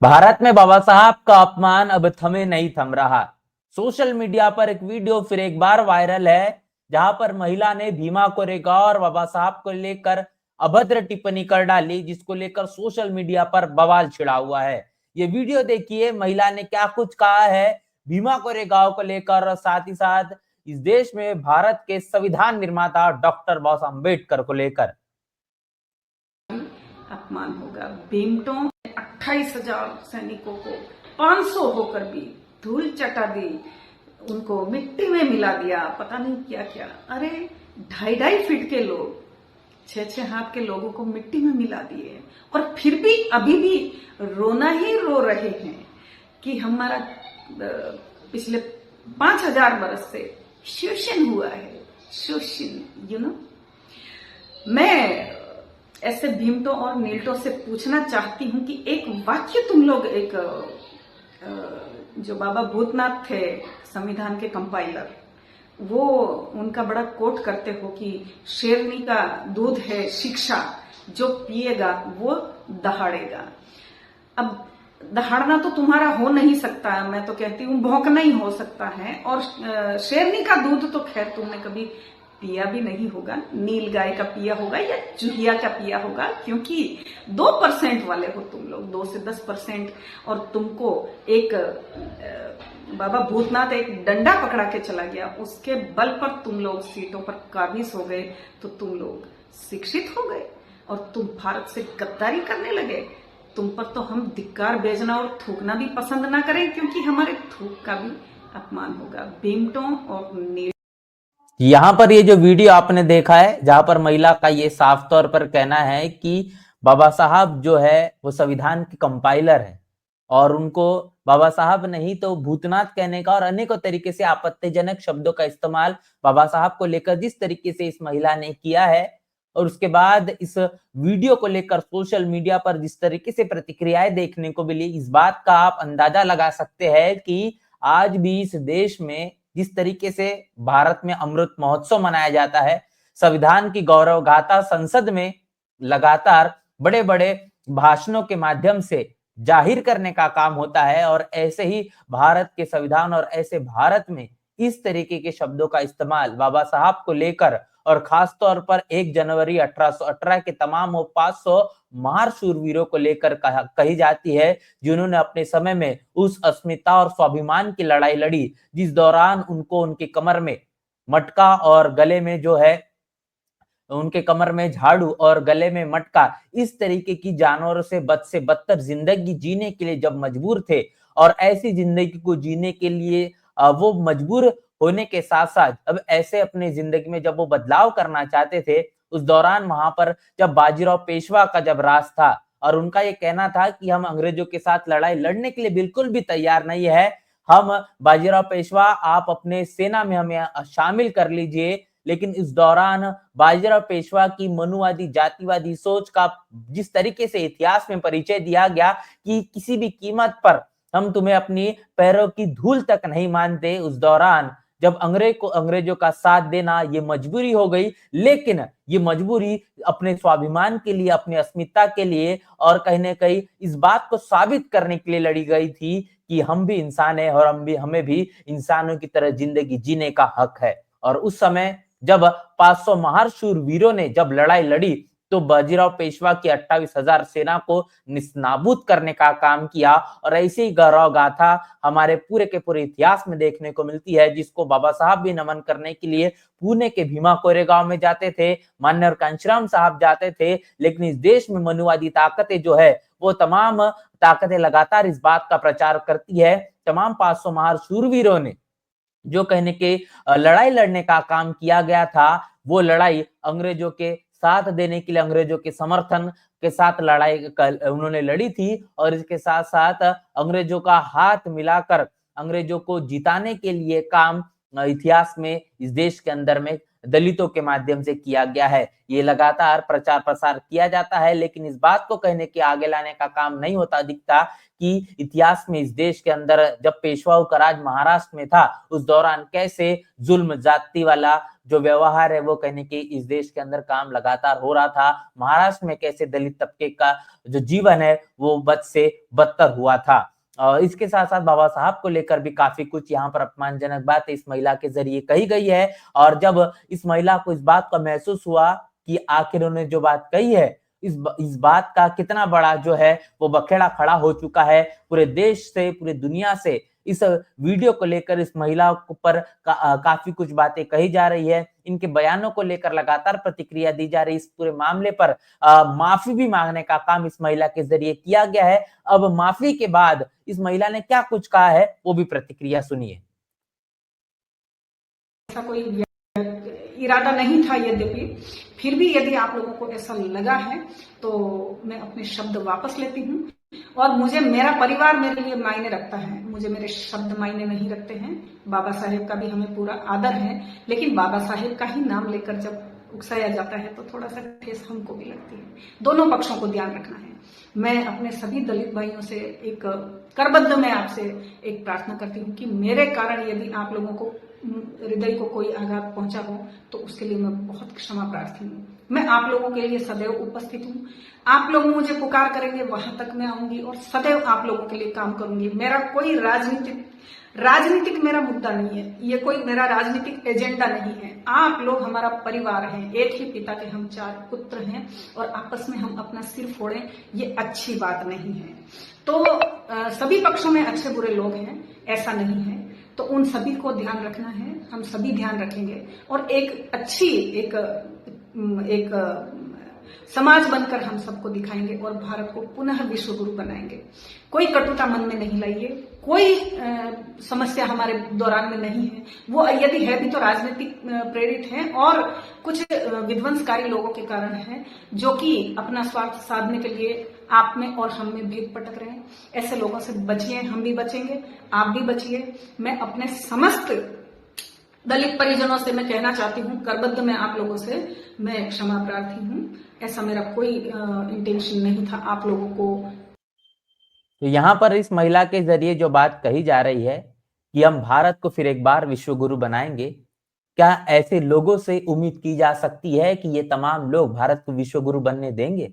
भारत में बाबा साहब का अपमान अब थमे नहीं थम रहा। सोशल मीडिया पर एक वीडियो फिर एक बार वायरल है, जहां पर महिला ने भीमा कोरेगांव और बाबा साहब को लेकर अभद्र टिप्पणी कर डाली, जिसको लेकर सोशल मीडिया पर बवाल छिड़ा हुआ है। ये वीडियो देखिए, महिला ने क्या कुछ कहा है भीमा कोरेगांव को लेकर, और साथ ही साथ इस देश में भारत के संविधान निर्माता डॉक्टर बाबा साहब अम्बेडकर को लेकर। अपमान होगा। बेमटों 28,000 सैनिकों को 500 होकर भी धूल चटा दी, उनको मिट्टी में मिला दिया, पता नहीं क्या क्या। अरे 2.5 फीट के लोग, 6-6 हाथ के लोगों को मिट्टी में मिला दिए, और फिर भी अभी भी रोना ही रो रहे हैं कि हमारा पिछले 5,000 बरस से शोषण हुआ है। शोषण, मैं ऐसे भीमटों और नीलटों से पूछना चाहती हूं कि एक वाक्य तुम लोग, एक जो बाबा भूतनाथ थे संविधान के कंपाइलर, वो उनका बड़ा कोट करते हो कि शेरनी का दूध है शिक्षा, जो पिएगा वो दहाड़ेगा। अब दहाड़ना तो तुम्हारा हो नहीं सकता, मैं तो कहती हूँ भौंकना ही हो सकता है। और शेरनी का दूध तो खैर तुमने कभी पिया भी नहीं होगा, नील गाय का पिया होगा या चूहिया का पिया होगा, क्योंकि 2% वाले हो तुम लोग, 2 से 10%। और तुमको एक बाबा भूतनाथ एक डंडा पकड़ा के चला गया, उसके बल पर तुम लोग सीटों पर काबिज हो गए, तो तुम लोग शिक्षित हो गए और तुम भारत से गद्दारी करने लगे। तुम पर तो हम धिक्कार भेजना और थूकना भी पसंद ना करें, क्योंकि हमारे थूक का भी अपमान होगा। बेमटों और नील यहां पर ये जो वीडियो आपने देखा है, जहां पर महिला का ये साफ तौर पर कहना है कि बाबा साहब जो है वो संविधान के कंपाइलर है, और उनको बाबा साहब नहीं तो भूतनाथ कहने का और अनेकों तरीके से आपत्तिजनक शब्दों का इस्तेमाल बाबा साहब को लेकर जिस तरीके से इस महिला ने किया है, और उसके बाद इस वीडियो को लेकर सोशल मीडिया पर जिस तरीके से प्रतिक्रियाएं देखने को मिली, इस बात का आप अंदाजा लगा सकते हैं कि आज भी इस देश में जिस तरीके से भारत में अमृत महोत्सव मनाया जाता है, संविधान की गौरव गाथा संसद में लगातार बड़े बड़े भाषणों के माध्यम से जाहिर करने का काम होता है, और ऐसे ही भारत के संविधान और ऐसे भारत में इस तरीके के शब्दों का इस्तेमाल बाबा साहब को लेकर, और खास तौर पर 1 जनवरी 1818 के तमाम वो 500 महान शूरवीरों को लेकर कही जाती है, जिन्होंने अपने समय में उस अस्मिता और स्वाभिमान की लड़ाई लड़ी, जिस दौरान उनको उनके कमर में मटका और गले में जो है उनके कमर में झाड़ू और गले में मटका, इस तरीके की जानवरों से बद से बदतर जिंदगी जीने के लिए जब मजबूर थे, और ऐसी जिंदगी को जीने के लिए वो मजबूर होने के साथ साथ अब ऐसे अपनी जिंदगी में जब वो बदलाव करना चाहते थे, उस दौरान वहां पर जब बाजीराव पेशवा का जब राज था, और उनका ये कहना था कि हम अंग्रेजों के साथ लड़ाई लड़ने के लिए बिल्कुल भी तैयार नहीं है, हम बाजीराव पेशवा आप अपने सेना में हमें शामिल कर लीजिए। लेकिन इस दौरान बाजीराव पेशवा की मनुवादी जातिवादी सोच का जिस तरीके से इतिहास में परिचय दिया गया कि किसी भी कीमत पर हम तुम्हें अपनी पैरों की धूल तक नहीं मानते, उस दौरान जब अंग्रेजों का साथ देना ये मजबूरी हो गई, लेकिन ये मजबूरी अपने स्वाभिमान के लिए, अपनी अस्मिता के लिए, और कहीं ना कहीं इस बात को साबित करने के लिए लड़ी गई थी कि हम भी इंसान है और हमें भी इंसानों की तरह जिंदगी जीने का हक है। और उस समय जब 500 महार शूरवीरों ने जब लड़ाई लड़ी, तो बाजीराव पेशवा की 28,000 सेना को निस्नाबूद करने का काम किया, और ऐसी ही गौरव गाथा हमारे पूरे के पूरे इतिहास में देखने को मिलती है, जिसको बाबा साहब भी नमन करने के लिए पुणे के भीमा कोरेगांव में जाते थे, मान्यवर कांशीराम साहब जाते थे। लेकिन इस देश में मनुवादी ताकतें जो है वो तमाम ताकतें लगातार इस बात का प्रचार करती है, तमाम 500 महार शूरवीरों ने जो कहने के लड़ाई लड़ने का काम किया गया था, वो लड़ाई अंग्रेजों के साथ देने के लिए, अंग्रेजों के समर्थन के साथ लड़ाई उन्होंने लड़ी थी, और इसके साथ साथ अंग्रेजों का हाथ मिलाकर अंग्रेजों को जिताने के लिए काम इतिहास में इस देश के अंदर में दलितों के माध्यम से किया गया है। ये लगातार प्रचार प्रसार किया जाता है, लेकिन इस बात को कहने के आगे लाने का काम नहीं होता दिखता कि इतिहास में इस देश के अंदर जब पेशवाओं का राज महाराष्ट्र में था, उस दौरान कैसे जुल्म, जाति वाला जो व्यवहार है वो कहने की इस देश के अंदर काम लगातार हो रहा था। महाराष्ट्र में कैसे दलित तबके का जो जीवन है वो बद से बदतर हुआ था। इसके साथ-साथ बाबा साहब को लेकर भी काफ़ी कुछ यहाँ पर अपमानजनक बातें इस महिला के ज़रिए कही गई है और जब इस महिला को इस बात का महसूस हुआ कि आखिर उन्होंने जो बात कही है, इस बात का कितना बड़ा जो है वो बखेड़ा खड़ा हो चुका है पूरे देश से, पूरी दुनिया से। इस वीडियो को लेकर इस महिला पर काफ़ी कुछ बातें कही जा रही है। इनके बयानों को लेकर लगातार प्रतिक्रिया दी जा रही है। इस पूरे मामले पर माफ़ी भी माँगने का काम इस महिला के ज़रिए किया गया है। अब माफ़ी के बाद इस महिला ने क्या कुछ कहा है, वो भी प्रतिक्रिया सुनिए। ऐसा कोई इरादा नहीं था, यद्यपि फिर भी यदि आप लोगों को ऐसा लगा है तो मैं अपने शब्द वापस लेती हूँ और मुझे मेरा परिवार मेरे लिए मायने रखता है, मुझे मेरे शब्द मायने नहीं रखते हैं। बाबा साहेब का भी हमें पूरा आदर है, लेकिन बाबा साहेब का ही नाम लेकर जब उकसाया जाता है तो थोड़ा सा ठेस हमको भी लगती है। दोनों पक्षों को ध्यान रखना है। मैं अपने सभी दलित भाइयों से एक करबद्ध में आपसे एक प्रार्थना करती हूँ कि मेरे कारण यदि आप लोगों को हृदय को कोई आघात पहुंचा हो तो उसके लिए मैं बहुत क्षमा प्रार्थी हूँ। मैं आप लोगों के लिए सदैव उपस्थित हूँ। आप लोग मुझे पुकार करेंगे वहां तक मैं आऊंगी और सदैव आप लोगों के लिए काम करूंगी। मेरा कोई राजनीतिक मेरा मुद्दा नहीं है, ये कोई मेरा राजनीतिक एजेंडा नहीं है। आप लोग हमारा परिवार हैं, एक ही पिता के हम 4 पुत्र हैं और आपस में हम अपना सिर फोड़ें ये अच्छी बात नहीं है। तो सभी पक्षों में अच्छे बुरे लोग हैं, ऐसा नहीं है। तो उन सभी को ध्यान रखना है, हम सभी ध्यान रखेंगे और एक अच्छी एक समाज बनकर हम सबको दिखाएंगे और भारत को पुनः विश्व गुरु बनाएंगे। कोई कटुता मन में नहीं लाइए, कोई समस्या हमारे दौरान में नहीं है। वो यदि है भी तो राजनीतिक प्रेरित है और कुछ विध्वंसकारी लोगों के कारण है जो कि अपना स्वार्थ साधने के लिए आप में और हम में भेद पटक रहे हैं। ऐसे लोगों से बचिए, हम भी बचेंगे, आप भी बचिए। मैं अपने समस्त दलित परिजनों से मैं कहना चाहती हूँ, करबद्ध में आप लोगों से मैं क्षमा प्रार्थी हूँ। ऐसा मेरा कोई इंटेंशन नहीं था आप लोगों को। तो यहाँ पर इस महिला के जरिए जो बात कही जा रही है कि हम भारत को फिर एक बार विश्व गुरु बनाएंगे, क्या ऐसे लोगों से उम्मीद की जा सकती है कि ये तमाम लोग भारत को विश्व गुरु बनने देंगे?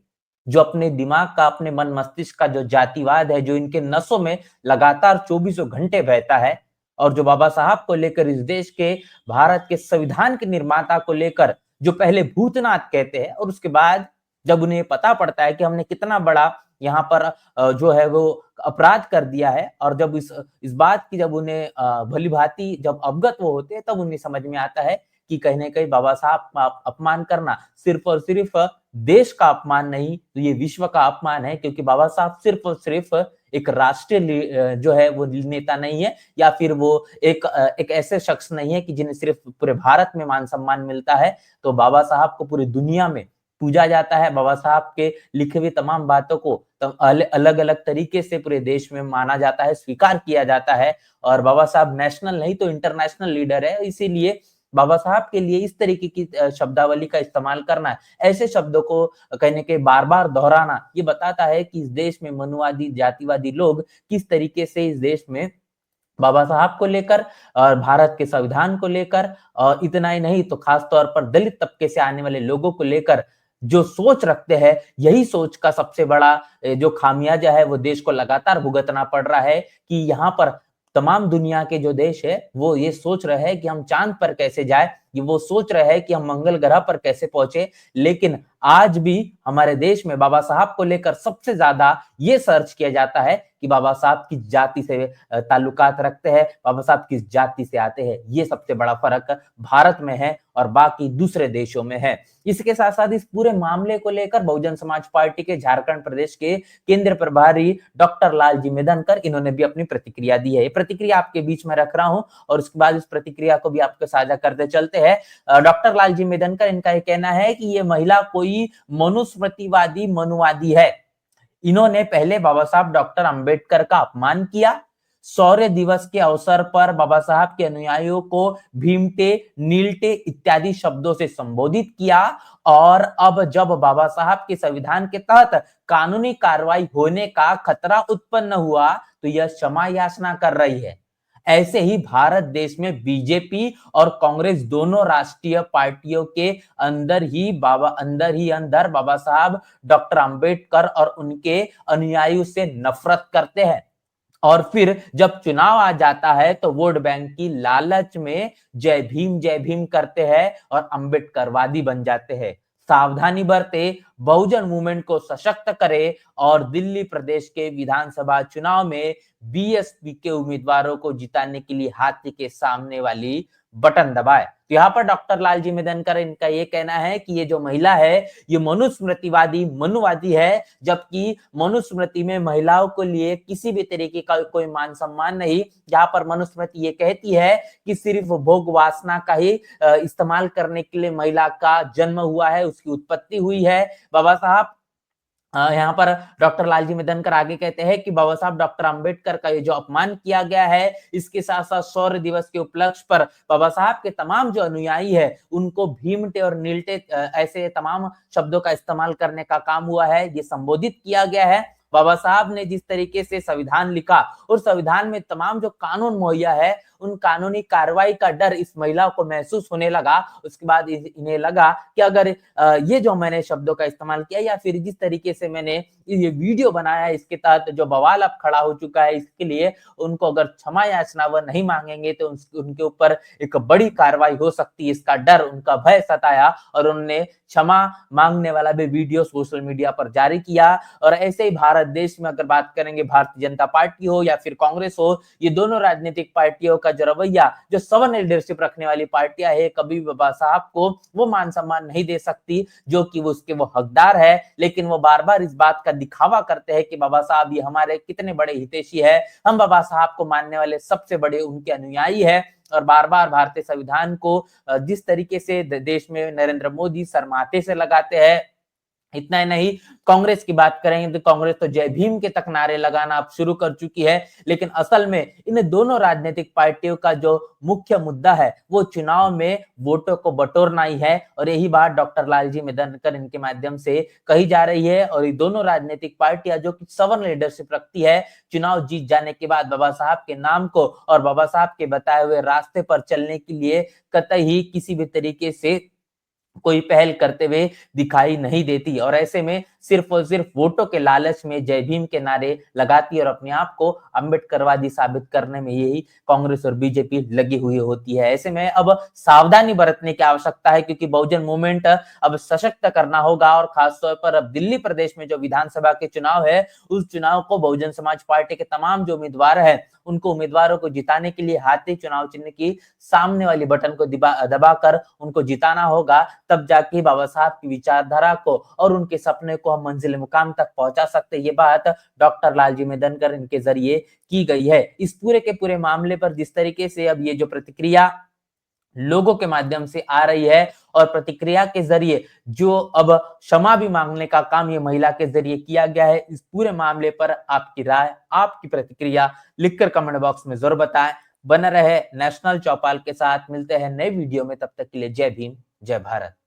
जो अपने दिमाग का, अपने मन मस्तिष्क का जो जातिवाद है, जो इनके नसों में लगातार 24 घंटे बहता है और जो बाबा साहब को लेकर इस देश के, भारत के संविधान के निर्माता को लेकर जो पहले भूतनाथ कहते हैं और उसके बाद जब उन्हें पता पड़ता है कि हमने कितना बड़ा यहाँ पर जो है वो अपराध कर दिया है और जब इस बात की जब उन्हें भली भांति जब अवगत वो होते हैं तब उन्हें समझ में आता है कि कहीं ना कहीं बाबा साहब का अपमान करना सिर्फ और सिर्फ देश का अपमान नहीं, तो ये विश्व का अपमान है, क्योंकि बाबा साहब सिर्फ और सिर्फ एक राष्ट्रीय जो है वो नेता नहीं है या फिर वो एक ऐसे शख्स नहीं है कि जिन्हें सिर्फ पूरे भारत में मान सम्मान मिलता है। तो बाबा साहब को पूरी दुनिया में पूजा जाता है। बाबा साहब के लिखे हुए तमाम बातों को अलग अलग तरीके से पूरे देश में माना जाता है, स्वीकार किया जाता है और बाबा साहब नेशनल नहीं तो इंटरनेशनल लीडर है। इसीलिए बाबा साहब के लिए इस तरीके की शब्दावली का इस्तेमाल करना, ऐसे शब्दों को कहने के बार बार दोहराना, ये बताता है कि इस देश में मनुवादी जातिवादी लोग किस तरीके से इस देश में बाबा साहब को लेकर और भारत के संविधान को लेकर और इतना ही नहीं तो खास तौर पर दलित तबके से आने वाले लोगों को लेकर जो सोच रखते हैं, यही सोच का सबसे बड़ा जो खामियाजा है वो देश को लगातार भुगतना पड़ रहा है कि यहाँ पर तमाम दुनिया के जो देश है वो ये सोच रहे हैं कि हम चांद पर कैसे जाए, ये वो सोच रहे हैं कि हम मंगल ग्रह पर कैसे पहुंचे। लेकिन आज भी हमारे देश में बाबा साहब को लेकर सबसे ज्यादा ये सर्च किया जाता है कि बाबा साहब किस जाति से ताल्लुकात रखते हैं, बाबा साहब किस जाति से आते हैं। ये सबसे बड़ा फर्क भारत में है और बाकी दूसरे देशों में है। इसके साथ साथ इस पूरे मामले को लेकर बहुजन समाज पार्टी के झारखंड प्रदेश के केंद्रीय प्रभारी डॉक्टर लालजी मेधनकर, इन्होंने भी अपनी प्रतिक्रिया दी है। ये प्रतिक्रिया आपके बीच में रख रहा हूं और उसके बाद इस प्रतिक्रिया को भी आपको साझा करते चलते हैं। डॉक्टर लालजी मेधनकर, इनका ये कहना है कि ये महिला कोई मनुस्मृतिवादी मनुवादी है। इन्होंने पहले बाबा साहब डॉक्टर अंबेडकर का अपमान किया, शौर्य दिवस के अवसर पर बाबा साहब के अनुयायियों को भीमटे, नीलटे इत्यादि शब्दों से संबोधित किया और अब जब बाबा साहब के संविधान के तहत कानूनी कार्रवाई होने का खतरा उत्पन्न हुआ तो यह क्षमा याचना कर रही है। ऐसे ही भारत देश में बीजेपी और कांग्रेस दोनों राष्ट्रीय पार्टियों के अंदर ही अंदर बाबा साहब डॉक्टर अंबेडकर और उनके अनुयायियों से नफरत करते हैं। और फिर जब चुनाव आ जाता है तो वोट बैंक की लालच में जय भीम करते हैं और अंबेडकरवादी बन जाते हैं। सावधानी बरते, बहुजन मूवमेंट को सशक्त करे और दिल्ली प्रदेश के विधानसभा चुनाव में बीएसपी के उम्मीदवारों को जिताने के लिए हाथी के सामने वाली बटन दबाए। तो यहाँ पर डॉक्टर लालजी मेदनकर इनका ये कहना है कि ये जो महिला है ये मनुस्मृतिवादी मनुवादी है, जबकि मनुस्मृति में महिलाओं के लिए किसी भी तरीके का कोई मान सम्मान नहीं। यहाँ पर मनुस्मृति ये कहती है कि सिर्फ भोग वासना का ही इस्तेमाल करने के लिए महिला का जन्म हुआ है, उसकी उत्पत्ति हुई है। बाबा साहब यहाँ पर डॉक्टर लालजी मेदनकर आगे कहते हैं कि बाबा साहब डॉक्टर अंबेडकर का ये जो अपमान किया गया है, इसके साथ साथ शौर्य दिवस के उपलक्ष्य पर बाबा साहब के तमाम जो अनुयायी है उनको भीमटे और नीलटे ऐसे तमाम शब्दों का इस्तेमाल करने का काम हुआ है, ये संबोधित किया गया है। बाबा साहब ने जिस तरीके से संविधान लिखा और संविधान में तमाम जो कानून मुहैया है, उन कानूनी कार्रवाई का डर इस महिला को महसूस होने लगा। उसके बाद इन्हें लगा कि अगर ये जो मैंने शब्दों का इस्तेमाल किया या फिर जिस तरीके से मैंने ये वीडियो बनाया है, इसके तहत जो बवाल अब खड़ा हो चुका है, इसके लिए उनको अगर क्षमा याचना वह नहीं मांगेंगे तो उनके ऊपर एक बड़ी कार्रवाई हो सकती है। इसका डर, उनका भय सताया और उन्होंने क्षमा मांगने वाला भी वीडियो सोशल मीडिया पर जारी किया। और ऐसे ही भारत देश में अगर बात करेंगे, भारतीय जनता पार्टी हो या फिर कांग्रेस हो, ये दोनों राजनीतिक पार्टियों का जो रवैया, जो सवर्ण लीडरशिप रखने वाली पार्टियां है, कभी बाबा साहब को वो मान सम्मान नहीं दे सकती जो कि उसके वो हकदार है। लेकिन वो बार बार इस बात का दिखावा करते हैं कि बाबा साहब ये हमारे कितने बड़े हितैषी है, हम बाबा साहब को मानने वाले सबसे बड़े उनके अनुयायी है। और बार बार भारतीय संविधान को जिस तरीके से देश में नरेंद्र मोदी सरमाथे से लगाते हैं, इतना ही नहीं, कांग्रेस की बात करेंगे तो कांग्रेस तो जय भीम के तक नारे लगाना अब शुरू कर चुकी है। लेकिन असल में इन दोनों राजनीतिक पार्टियों का जो मुख्य मुद्दा है वो चुनाव में वोटों को बटोरना ही है। और यही बात डॉक्टर लालजी मेदनकर इनके माध्यम से कही जा रही है। और ये दोनों राजनीतिक पार्टियां जो कि सवर्ण लीडरशिप रखती है, चुनाव जीत जाने के बाद बाबा साहब के नाम को और बाबा साहब के बताए हुए रास्ते पर चलने के लिए कतई किसी भी तरीके से कोई पहल करते हुए दिखाई नहीं देती। और ऐसे में सिर्फ और सिर्फ वोटों के लालच में जय भीम के नारे लगाती और अपने आप को अंबेडकरवादी साबित करने में यही कांग्रेस और बीजेपी लगी हुई होती है। ऐसे में अब सावधानी बरतने की आवश्यकता है, क्योंकि बहुजन मूवमेंट अब सशक्त करना होगा। और खासतौर पर अब दिल्ली प्रदेश में जो विधानसभा के चुनाव है, उस चुनाव को बहुजन समाज पार्टी के तमाम जो उम्मीदवार है, उनको उम्मीदवारों को जिताने के लिए हाथी चुनाव चिन्ह की सामने वाली बटन को दबाकर उनको जिताना होगा। तब जाके बाबा साहब की विचारधारा को और उनके सपने को हम मंजिल मुकाम तक पहुंचा सकते। ये बात डॉक्टर लालजी मेदनकर इनके जरिए की गई है। इस पूरे के पूरे मामले पर जिस तरीके से अब ये जो प्रतिक्रिया लोगों के माध्यम से आ रही है और प्रतिक्रिया के जरिए जो अब क्षमा भी मांगने का काम ये महिला के जरिए किया गया है, इस पूरे मामले पर आपकी राय, आपकी प्रतिक्रिया लिखकर कमेंट बॉक्स में जरूर बताएं। बना रहे नेशनल चौपाल के साथ, मिलते हैं नए वीडियो में, तब तक के लिए जय भीम, जय भारत।